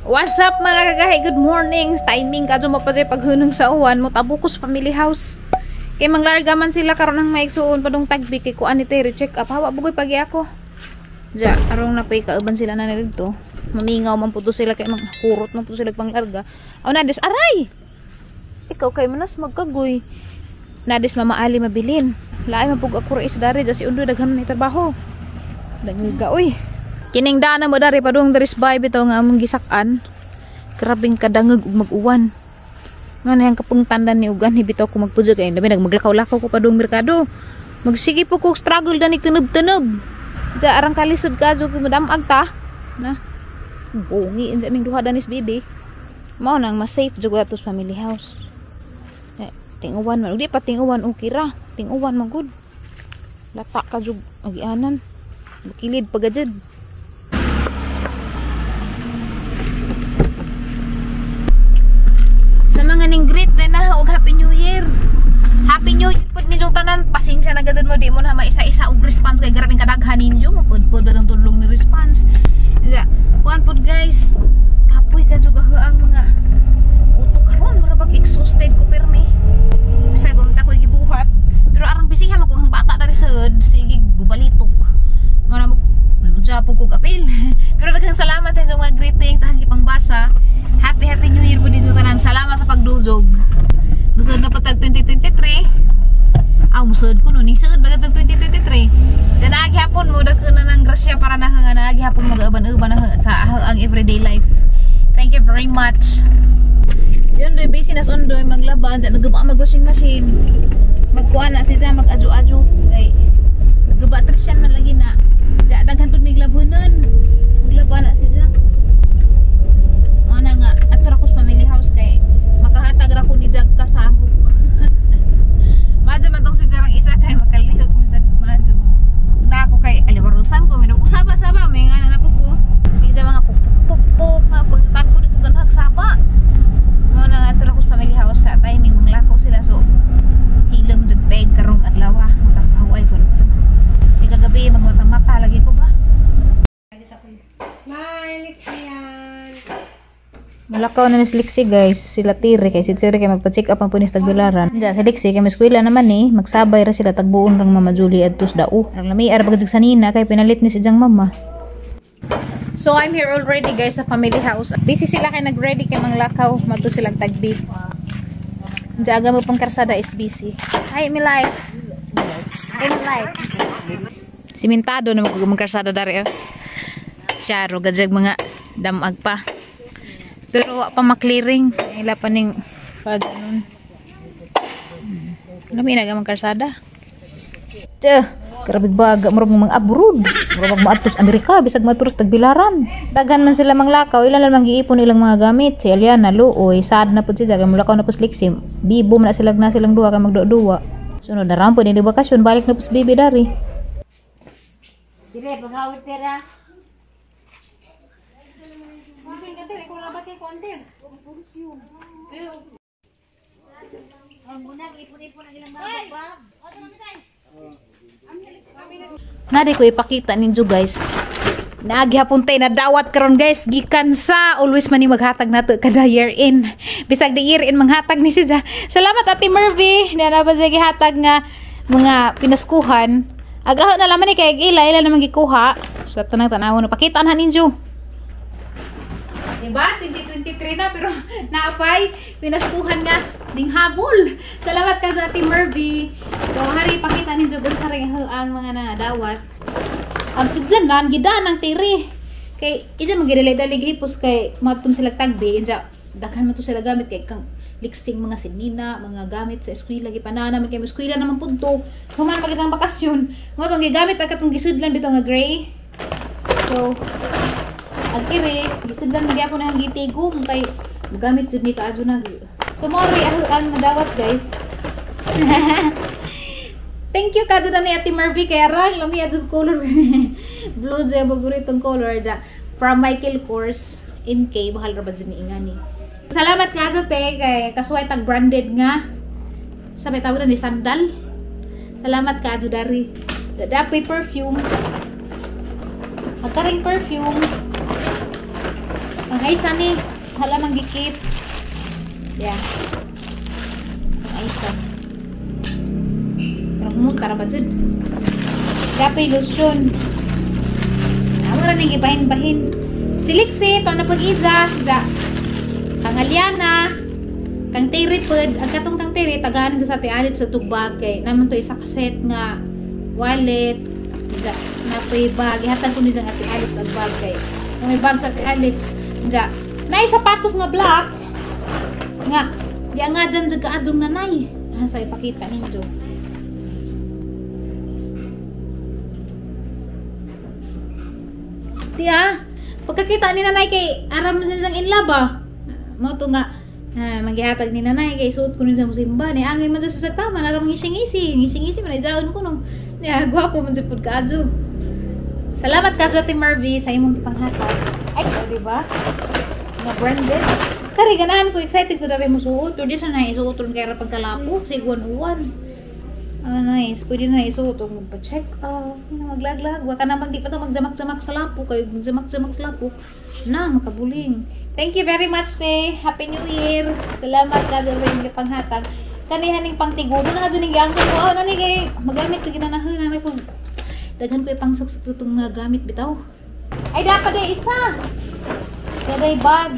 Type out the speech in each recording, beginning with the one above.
What's up mga kagahi? Good morning. Timing ka dyan mo pa dyan paghunong sa uwan mo tabukos family house. Kay manglarga man sila karon ng maigsuon padung tagbi kay kuan ni Terry check up. Hawa bugoy pagi ako. Ja, arong napay kauban sila na nilito. Mamingaw man puto sila kay mga kurot man puto sila panglarga. Aw nades aray. Ikaw kay manas magkagoy. Nades mama Ali mabilin. Laay mapug ako is dari ja si undo daghan ni trabaho. Dagiga oy. Kining dana mo dari padung daris bay bitaw nga among gisak-an. Grabing kadangeg ug mag-uwan. Ngano yang kapungtandan ni ugan bitaw ko magpujo kay labi nagmaglakaw-lakaw ko padung merkado. Magsige po ko struggle danik teneb-teneb. Ja arang kalisod ka jo ko madamag ta. Na. Bungi inja ming duha danis bibi. Mao nang mas safe jud atos family house. Tinguwan man, di pa tinguwan okay ra. Tinguwan man gud. Lata ka jud agianan. Bakilid pagajud. Sa mga ning greet na og Happy New Year. Happy New Year pud ninyong tanan. Pasensya na gazad mo di mo na maisa-isa og response kay grabing kadaghan ninyo mo pud batang tulong ni response. Nga, kuan pud guys. Kapoy ka jud ang mga utok karon murag exhausted ko permi. Bisag gumta ko gibuhat. Pero arang bisihan mo kung bata dari sad sige bubalitok. Mana mo luja po ko kapil. Pero daghang salamat sa inyong mga greetings sa hangipang basa. Happy New Year po dito tanan. Salamat sa pagdujog. Musod na patag 2023. Musod ko nun. Isod na gatag 2023. Diyan na aghapon mo. Daghan na ng grasya para na aghapon mag-aban-aban sa ang everyday life. Thank you very much. Diyan do'y business on do'y maglaba. Diyan nagaba mag-washing machine. Magkuha na siya mag-adyo-adyo. Kay gaba trisyan man lagi na. Diyan daghan po may glabunan. Maglaba na siya. Ana nga ato ra ko sa family house kay makahatag ra ko ni jag kasamok. Madyo man tong si jarang isa kay makalihog mo jag madyo. Na ako kay aliwarusan ko minum saba-saba may nga na po ko. Ni mga pupuk nga pagtan ko dito ganhag saba. Mo na nga ato ra ko sa family house sa timing manglakaw sila so hilom jag beg karong adlaw makapaway ko dito. Di kagabi magmata-mata lagi ko ba. Malik yan. Malakaw na ni Lixie guys, sila Tiri kay Siri kay magpa-check up ang punis tagbilaran. Diya si Lixie kay eskwela naman ni, magsabay ra sila tagbuon rang Mama Julie adtos dao. Rang lamiar bagjig sanina kay pinalit ni si Jang mama. So I'm here already guys sa family house. Busy sila kay nag-ready kay manglakaw, madto sila tagbi. Diya aga mo pang karsada is busy. Hi, my lights. Hi, my lights. Simentado na magkarsada dari. Syaro gajag mga damag pa. Pero pa maklearing ila pa ning pagnon. Lami na gamang karsada. Grabe baga murag mga abroad. Murag maatos Amerika bisag maturos tagbilaran. Daghan man sila manglakaw, ilan lang giipon ilang mga gamit. Si Eliana luoy, sad na pud siya kay mulakaw na pus Lixie. Bibo man na silang duha kay magduwa. Sunod na rampo ni bakasyon balik na pus bibi dari. Dire bagawit tera. Nari ko ipakita ninyo guys. Naagihapon tay na dawat karon guys gikan sa always man ni maghatag nato kada year in. Bisag di year in manghatag ni siya. Salamat Ate Mervy na ba siya gihatag nga mga pinaskuhan. Agaho na laman ni kay ila naman gikuha. So tanang tanawon pakita na ninyo. Diba? 2023 na pero naapay pinaskuhan nga ding habol. Salamat ka sa Ate Mervy. So hari pakita ninyo dun sa ring ang mga nadawat. Ang sudlanan gida ng Tiri. Kay ija magidalay-dalig hipos kay matum sila tagbi. Ija daghan man to sila gamit kay kang liksing mga sinina, mga gamit sa eskwela gipanana man kay eskwela naman pudto. Human magitang bakasyon. Mo tong gigamit agad tong gisudlan bitaw nga gray. So agkire, gisudlan magyapon na ang gitigo kay magamit jud ni kaadyo na. So mo ri ang madawat guys. Thank you kadto na ni Ate Mervy kay aral lami adto color. Blue jay paboritong color ja from Michael Kors MK bahal ra ba jud ni ingani. Salamat kadto te kay kasuway tag branded nga. Sabi tawag ni sandal. Salamat kadto dari. Dapoy perfume. Magkaring perfume. Ang isa ni hala manggikip. Yeah. Ang isa. Pero mutar ba dyan? Dapat lotion. Ako rin yung ibahin-bahin. Si Lixie, ito na pag-iza. Kang Aliana. Kang Terry-Pud. Ang katong kang Terry, tagahanin sa tialit sa tugbagay. Naman to isa kaset nga wallet. Napay bag. Ihatang ko nito ang ati Alex ang bagay. May bag sa ati Alex. Na sapatos nga black. Nga. Di nga dyan kaadzong nanay. Sa ipakita ninyo. Tiya, pagkakita ni nanay kay aram na siyang inlove ah. Mo to nga maghihatag ni nanay kay suot ko niya sa musimba ni angin man sa sasaktaman aram ngising-ngisi man ay jaon ko nung gwapo man si pud kaadyo. Salamat kaadyo Ate Marvy sa imong panghatag. Ay, di ba? Nga branded. Kari ganahan ko excited ko na rin mo suot. Or di sa na isuot ron kaya pagkalapo sa iguan-uwan. Nice. Pwede na isuot o magpa-check up. Maglaglag. Waka naman di pa ito magjamak-jamak sa lapo. Kayo magjamak-jamak sa lapo. Na, makabuling. Thank you very much, te. Happy New Year. Salamat ka rin yung panghatag. Kanihaning pangtigo. Doon na ka dyan yung gangko ko. Nani kay magamit ka ginanahan. Nani ko. Daghan ko yung pangsaksak itong gamit bitaw. Ay, dapat eh, isa. Daday bag.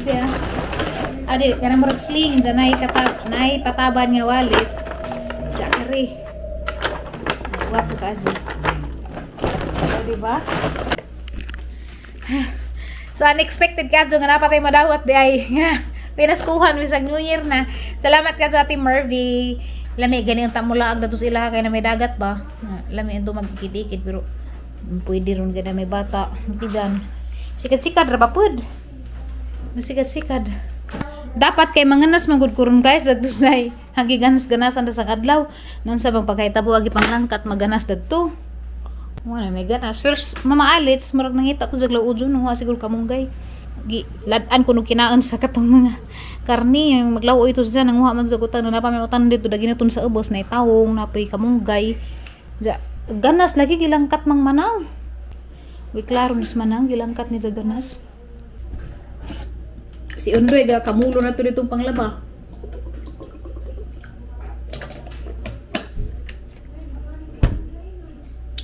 Adi, kana mo sling. Diyan na pataban nga wallet. Jakari. Wapo ka dyan. Diba? So, unexpected ka dyan. Nga napatay madawat di ay. Pinaskuhan bisang New Year na. Salamat ka dyan, Ate Marvy. Lami, ganyan tamulaag na to sila. Kaya na may dagat ba? Lami, ito magkikidikid. Pero, pwede rin gana may bata. Hindi dyan. Sikad-sikad, rapapod. Sikad-sikad. Dapat kay manganas magudkuron guys. Datos na hagi ganas-ganasan sa kadlaw. Noon sa bang pagkaitabo, agi panglangkat, maganas dadto. Wala, may ganas. Pero, mamaalits, marag nangita ko sa glaudyo. Nung siguro kamunggay. Ladan ko nung kinaon sa katong mga karni. Maglawo ito siya. Nanguha man sa kutan. Nung napamay utan dito. Daginitun sa ubos. Na itawong, napay kamunggay. Ganas lagi gilangkat mang manang. Uy, klaro nis manang. Gilangkat ni sa ganas. Si Undoy, kamulo na to ditong panglaba.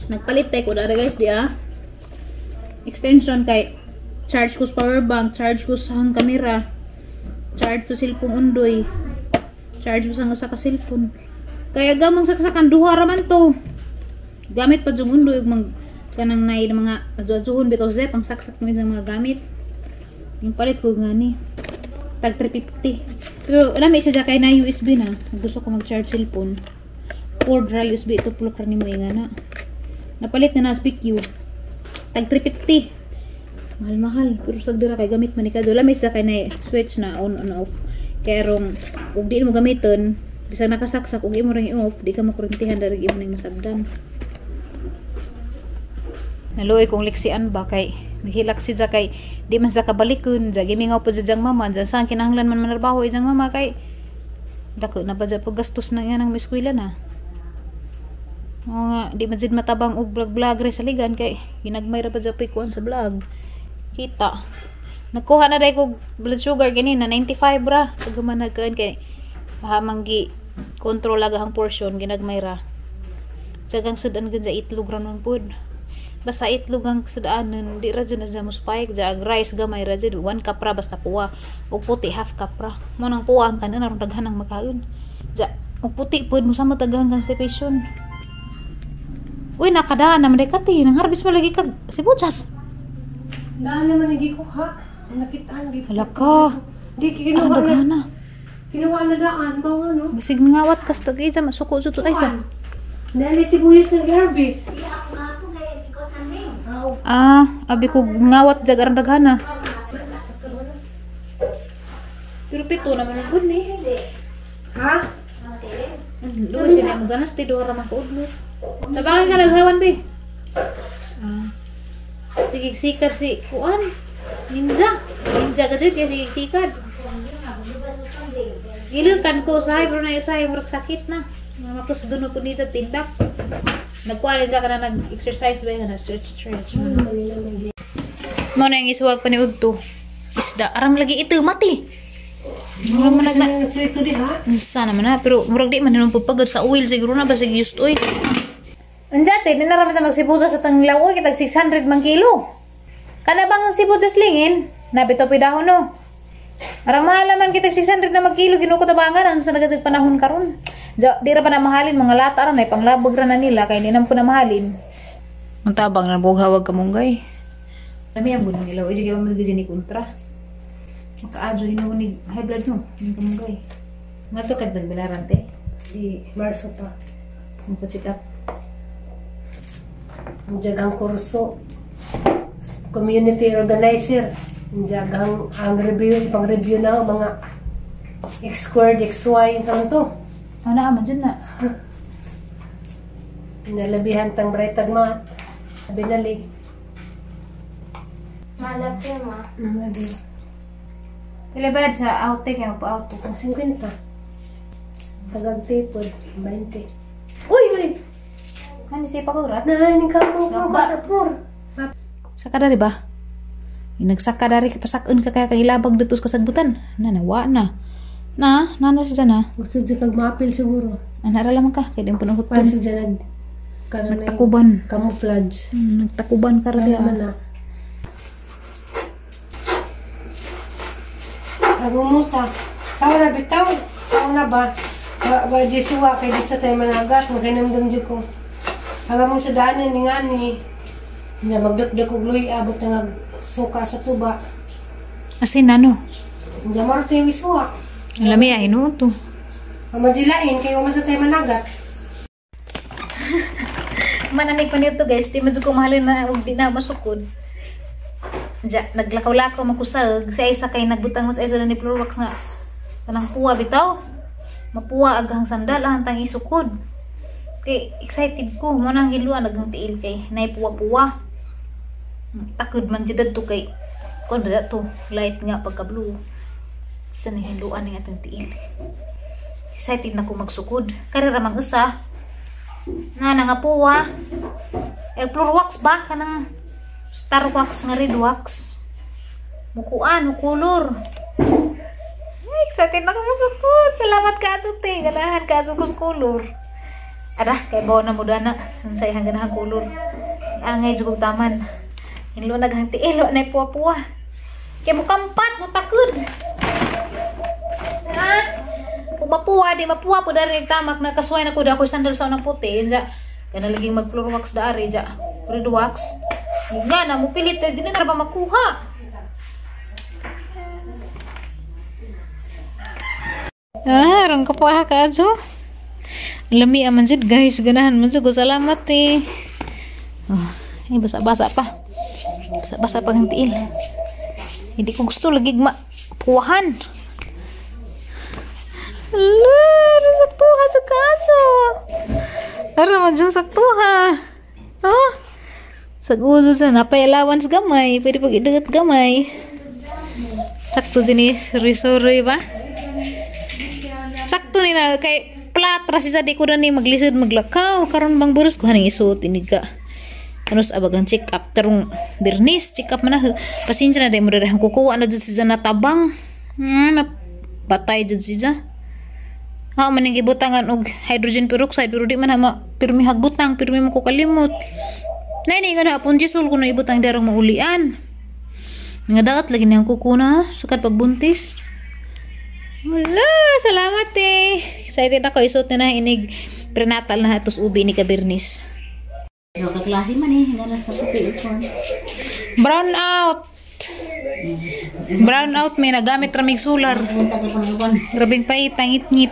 Nagpalit tayo ko dara guys, di extension kay charge ko sa power bank, charge ko sa camera, charge ko cellphone Undoy, charge ko sa cellphone. Kaya gamang saksakan duha raman to. Gamit pa yung Undoy kanang nay mga adjuhon bitaw sa pang saksak ni mga gamit. Yung palit ko nga ni tag 350. Pero alam mo isa dyan kay na USB na. Gusto ko mag-charge cellphone. 4 dry USB ito plug rin mo yung nga na. Napalit na na SPQ. Tag 350. Mahal-mahal. Pero sagdira kay gamit manikado. Alam mo isa kay na switch na on and off. Kaya rong kung di mo gamiton bisa nakasaksak kung imo ring i-off di ka makurintihan dari imo nang masabdan. Naloy kung liksian ba kay naghilak si kay di man sa kabalikon dya gimingaw po dyan mama dyan saan kinahanglan man manarbaho dyan mama kay dako na ba dyan po gastos na yan ang miskwila na o nga di man dyan matabang og vlog re sa ligan kay ginagmay ra pa dyan po ikuan sa vlog kita nagkuha na dahi kog blood sugar ganina 95 ra pagkaman nagkaan kay mahamanggi control agahang portion ginagmay ra dyagang sudan gan sa itlog ra nun po. Basta itlog ang sadaanan, di ra dyan na mo spike, dyan rice gamay ra dyan, 1 cup ra basta puwa, o puti half cup ra, mo nang puwa ang kanan, arong daghan ang makaon, dyan, o puti po, mo sa matagahan constipation. Uy, nakadaan naman dekati, nang harbis mo lagi kag, si Buchas. Daan naman nagi ko ha, nakitaan, di hala ka, di kinuha na, kinuha na daan, bawa no? Bisig ngawat kas tagay sa masuko-suto tayo sa. Dali sibuyas ng harbis. Abi ko ngawat jagar daghana. Pero pito naman ang good ni. Ha? Luwa sila mo ganas ti do ra man ko udlo. Tabangan ka naghawan be. Sige sikad si kuan. Ninja ka jud kay sige sikad. Gilukan ko sahay bro na isahay murag sakit na. Mapos duno ko nito tindak. Nagkuha na dyan ka na nag-exercise ba yung stretch. Mo na yung isuwag pa ni Udto. isda aram lagi itu mati. Mga managna prito di ha. Sana man na pero murag di man nung pagpagod sa oil siguro na ba sige just oil. Anjate dinarami ta magsibutas sa tanglaw oy kitag 600 man kilo. Kana bang sibutas lingin? Nabito pidahon no. Arang mahalaman kitag 600 na magkilo ginuko tabangan ang sa nagasig panahon karon. Di ra pa na mahalin mga lata ra na panglabog ra na nila kay di na po na mahalin. Ang tabang na bughawag kamunggay. Kami ang bunong ilaw, iji kayo magiging ni kontra. Makaadyo hinuunig high blood no, yung kamunggay. Nga to kagdag bilarante. Di Marso pa. Magpa-check up. Ang jagang kurso. Community organizer. Ang jagang ang review, pang-review na mga X squared, XY, saan to? Ano na, aman dyan na. Pinalabihan tang brightag mat. Binalig. Malaki ma. Labi. Pila ba sa outtake kaya magpa-out po? Ang 50. Tagag-tipod, 20. Uy! Ano siya pakurat? Nahanin ka mo Gamba. ka sa floor. Saka dari ba? Nagsaka dari kapasakun ka kaya kailabag dito sa kasagbutan. Nawa na. Nana siya na. Gusto dyan kag maapil siguro. Anara lamang ka. Kaya din punong Para hutpon. sa dyan Nagtakuban. camouflage. Nagtakuban ka rin. Alam na. Nagumuta. Saan na bitaw? Saan na ba? Ba Jesua kay dista tayo managat. Magkinamdam dyan ko. Hanggang mo sa daanan ni nga ni. Na magdakdak og luy abot nga suka sa tuba. Asin ano? Diyan mo rin yung wiswa. Alami ay no to. Ang majilain kayo masa tayo managat. Manamig pa nito guys. Di medyo kumahalin na og di na masukod. Diya, naglakaw-lakaw makusag. Si Isa kay nagbutang mas Isa na ni Florwax nga. Kanang puwa bitaw. Mapuwa aghang sandal hantang isukod. Kay excited ko. Muna ang hiluan aghang tiil kay naipuwa-puwa. Takod man dyan to kay kung ba to light nga pagka blue. Sa nahiluan ng atang tiil. Excited na ko magsukod. Kaya ramang isa. Nangapuwa. Florwax ba? Kanang star wax nga red wax. Mukuan, mukulor. Ay, excited na ko masukod. Salamat ka te. Ganahan ka sa kulor. Ada, kay bawa na muda na. Ang sayang ganahan kulor. Angay jugog taman. Hinlo naghang tiilo na puwa-puwa. Kay mukampat, mutakod. Ha? Kung mapuwa, di mapuwa po dari tamak na kasuway na ko da ako'y sandal sa unang puti. Yan kaya na laging mag-floor wax da ari dya. Red wax. Nga na, mupilit. Di na ba makuha? Arang kapah ka ajo. Lami aman jud guys. Ganahan man jud ko. Salamat eh. Oh, ay basa-basa pa. Basa-basa pa ang tiil. Hindi ko gusto lagi puwahan. Hala, saktuha sa kaso. Ara majung saktuha. Oh. Sagudo sa napayalawan sa gamay. Pwede pag idagat gamay. Sakto jenis sorry ba? Sakto ni na kay platra si sadi ko na ni maglisod maglakaw. Karon bang buros ko haning isuot inig ka. Kanus abagang check up tarong Bernis check up man na. Pasensya na day mo darahang kukuha na jud si na tabang. Batay jud si ha man ning gibutangan og hydrogen peroxide pero di man ha pirmi hagbutang pirmi mo ko kalimot. Nay ni nga hapon jisul ko na ibutang darong maulian. Nga daot lagi nang kukuna sukat pagbuntis. Wala, salamat eh. Excited ako isuot na inig prenatal na hatos ubi ni Kabernis. Yo ka klase man eh, ganas ka puti upon. Brown out. Brown out may nagamit ramig solar. Punta ka pangupon. Grabing pait, tangit-ngit.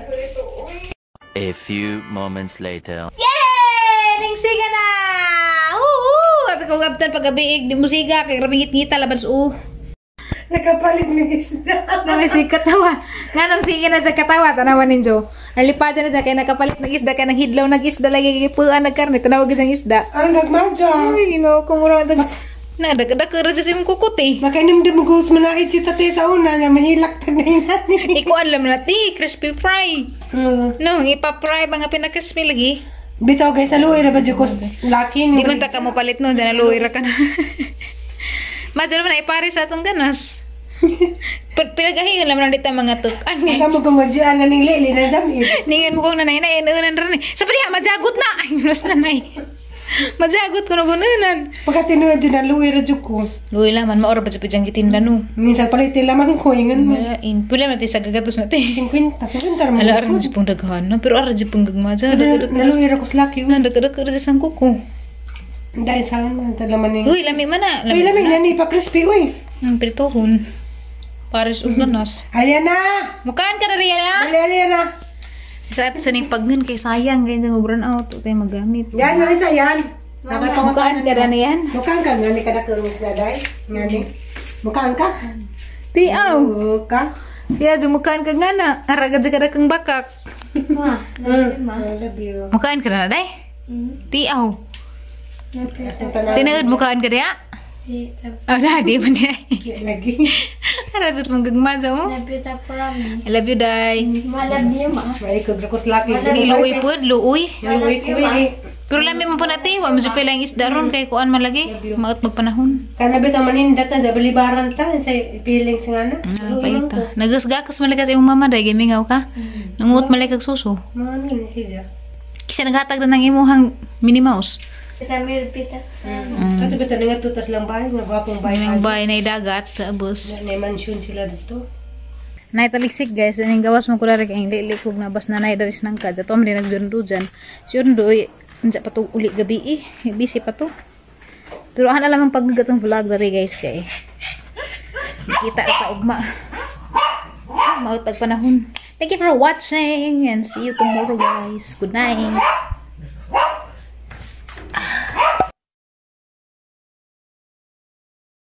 A few moments later. Yay! Ningsiga na! Abi ko gabtan pagabiig di musiga kay grabing ngit-ngita labas Nakapalit mo isda. Na may katawa. Nga nung sige na sa katawa, tanawan ninyo. Ang lipada na dyan, kaya nakapalit ng isda, kaya nang hidlaw ng isda, lagi kipuan ng karne, tanawag isang isda. Ang nagmadya. Ay, kumura ito. Nagdakara dyan sa kukut eh. Makainim din mo gusto mo na si tate sa una niya, mahilak ta na yun. Iko alam na ti, crispy fry. No, ipa-fry, mga pinakrispy lagi. Bitaw guys, aluwi na ba dyan ko laki Di man ta ka mo palit nun, dyan aluwi ra ka na. Madyo naman na ipari sa atong ganas. Pinagahingan naman dito mga tukan. Ang kamo kung madyan nga ning lili na damit. Ningan mo kong nanay na inunan rin. Sa paniya, majagot na. Ay, mas nanay. Majagot ko na gununan. Pagkatinuod dyan na luwi radyo ko. Luwi laman, maora ba sa pidyang gitinda no? Minsan palit lamang ko, ingan mo. Pila natin sa gagatos natin. 50 naman. Ala, aran di pong daghan na. Pero aran di pong gagmaja. Naluwi ra ko sa laki. Nagdadak di sang kuko. Dahil saan man, talaman ni. Uy, lami man na. Uy, lamig na ni, pa-crispy, uy. Ang pritohon. Paris uganas. Ayan na! Mukaan ka na riyan na. Ali na. Sa atin sa ning paggan kay sayang. Kaya nang burn out. Ito tayo magamit. Yan, Marisa, yan. Mukaan ka na yan. Mukaan ka, nga ni ka na kurmis na dahi. Nga ni. Mukaan ka? Tiaw. Mukaan. Tiaw, mukaan ka nga na. Aragad ka na kang bakak. Ma, I love you. Mukaan ka na day? Tiaw. Tanawin. Tinagad mukaan ka diya? Oh, na, di man diya. Lagi. Aragad mong gagmaza mo. napita po rami. I love you, day. Malabyo, ma. Maikog ra ko sa laki. Luoy po, luoy. Luoy ko, uy. Pero lami mo po natin, wa mo sa pilang isda ron kay kuan malagi. Maot magpanahon. Kana bitaw manindat na balibaran ta sa feelings nga na. Paita. Nagasgakas malagas imong mama day gimingaw ka. Nanguot malay kag suso. Ano ni siya? Kisa naghatag na ng imuhang Minnie Mouse. Pita mir, pita. Kato bitaw nga tutas lang bahay, nga gwapong bahay. Nang bay na dagat sa bus. May mansion sila dito. Nay taliksik guys, ning gawas mo kulare kay lilikog na bas na nay daris nang kad. Ato man din nagbirundo dyan. Si Undoy, unsa pa to uli gabi busy pa to. Pero ana lamang paggagat ng vlog diri guys kay. Kita sa ugma. Mautag panahon. Thank you for watching and see you tomorrow guys. Good night.